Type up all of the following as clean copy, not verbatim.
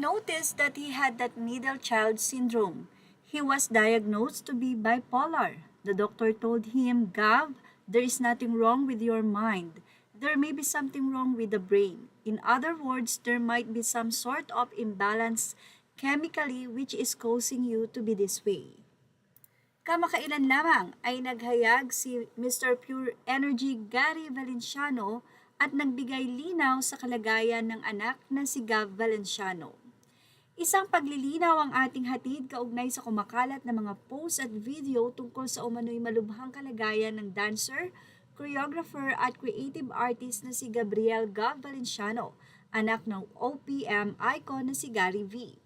noticed that he had that middle child syndrome. He was diagnosed to be bipolar. The doctor told him, Gav, there is nothing wrong with your mind. There may be something wrong with the brain. In other words, there might be some sort of imbalance chemically which is causing you to be this way. Kamakailan lamang ay naghayag si Mr. Pure Energy Gary Valenciano at nagbigay linaw sa kalagayan ng anak na si Gav Valenciano. Isang paglilinaw ang ating hatid kaugnay sa kumakalat na mga post at video tungkol sa umano'y malubhang kalagayan ng dancer, choreographer at creative artist na si Gabriel Gav Valenciano, anak ng OPM icon na si Gary V.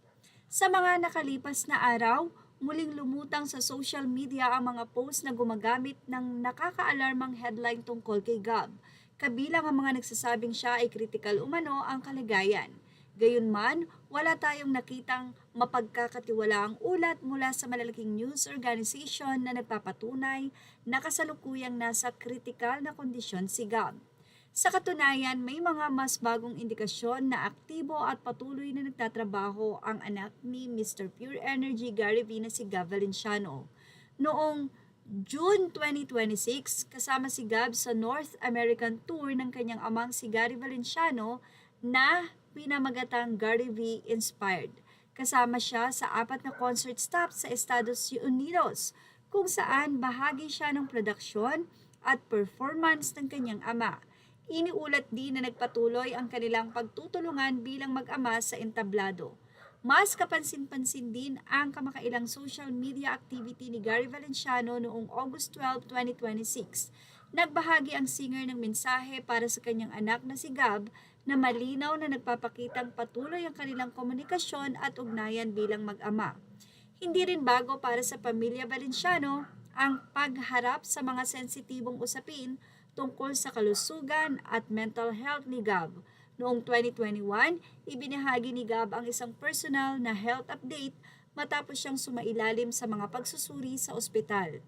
Sa mga nakalipas na araw, muling lumutang sa social media ang mga post na gumagamit ng nakakaalarmang headline tungkol kay Gab. Kabilang ang mga nagsasabing siya ay kritikal umano ang kalagayan. Gayunman, wala tayong nakitang mapagkakatiwalaang ulat mula sa malalaking news organization na nagpapatunay na kasalukuyang nasa kritikal na kondisyon si Gab. Sa katunayan, may mga mas bagong indikasyon na aktibo at patuloy na nagtatrabaho ang anak ni Mr. Pure Energy Gary V na si Gav Valenciano. Noong June 2026, kasama si Gab sa North American Tour ng kanyang amang si Gary Valenciano na pinamagatang Gary V Inspired. Kasama siya sa 4 na concert stops sa Estados Unidos kung saan bahagi siya ng produksyon at performance ng kanyang ama. Iniulat din na nagpatuloy ang kanilang pagtutulungan bilang mag-ama sa entablado. Mas kapansin-pansin din ang kamakailang social media activity ni Gary Valenciano noong August 12, 2026. Nagbahagi ang singer ng mensahe para sa kanyang anak na si Gab na malinaw na nagpapakitang patuloy ang kanilang komunikasyon at ugnayan bilang mag-ama. Hindi rin bago para sa pamilya Valenciano ang pagharap sa mga sensitibong usapin tungkol sa kalusugan at mental health ni Gab. Noong 2021, ibinahagi ni Gab ang isang personal na health update matapos siyang sumailalim sa mga pagsusuri sa ospital.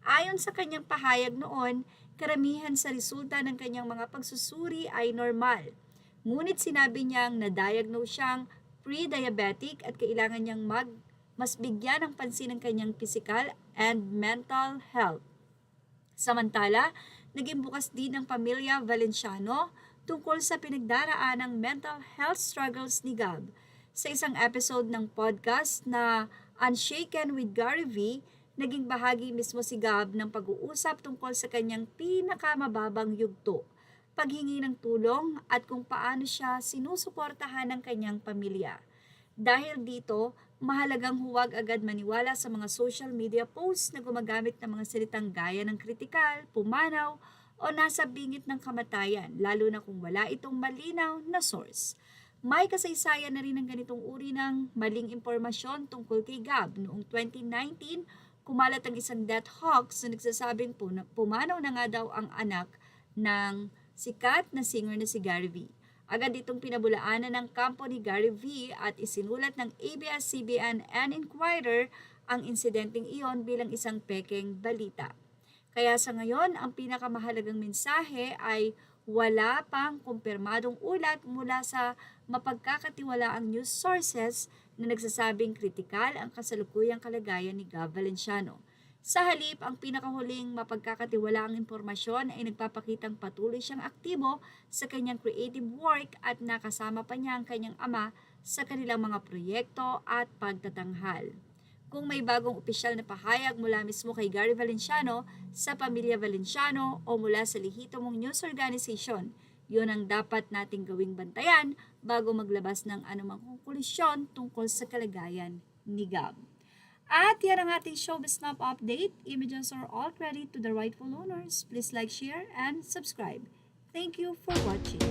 Ayon sa kanyang pahayag noon, karamihan sa resulta ng kanyang mga pagsusuri ay normal. Ngunit sinabi niyang na-diagnose siyang pre-diabetic at kailangan niyang mas bigyan ng pansin ang kanyang physical and mental health. Samantala, naging bukas din ang pamilya Valenciano tungkol sa pinagdaraan ng mental health struggles ni Gab. Sa isang episode ng podcast na Unshaken with Gary V, naging bahagi mismo si Gab ng pag-uusap tungkol sa kanyang pinakamababang yugto, paghingi ng tulong at kung paano siya sinusuportahan ng kanyang pamilya. Dahil dito, mahalagang huwag agad maniwala sa mga social media posts na gumagamit ng mga salitang gaya ng kritikal, pumanaw, o nasa bingit ng kamatayan, lalo na kung wala itong malinaw na source. May kasaysayan na rin ng ganitong uri ng maling impormasyon tungkol kay Gab. Noong 2019, kumalat ang isang death hoax na nagsasabing pumanaw na nga daw ang anak ng sikat na singer na si Gary V. Agad itong pinabulaanan ng kampo ni Gary V at isinulat ng ABS-CBN and Inquirer ang insidenteng iyon bilang isang pekeng balita. Kaya sa ngayon, ang pinakamahalagang mensahe ay wala pang kumpirmadong ulat mula sa mapagkakatiwalaang news sources na nagsasabing kritikal ang kasalukuyang kalagayan ni Gav Valenciano. Sa halip, ang pinakahuling mapagkakatiwalaang impormasyon ay nagpapakitang patuloy siyang aktibo sa kanyang creative work at nakasama pa niya ang kanyang ama sa kanilang mga proyekto at pagtatanghal. Kung may bagong opisyal na pahayag mula mismo kay Gary Valenciano, sa pamilya Valenciano o mula sa lihito mong news organization, yun ang dapat nating gawing bantayan bago maglabas ng anumang konklusyon tungkol sa kalagayan ni Gab. At yan ang ating Showbiz Snap update. Images are all credit to the rightful owners. Please like, share, and subscribe. Thank you for watching.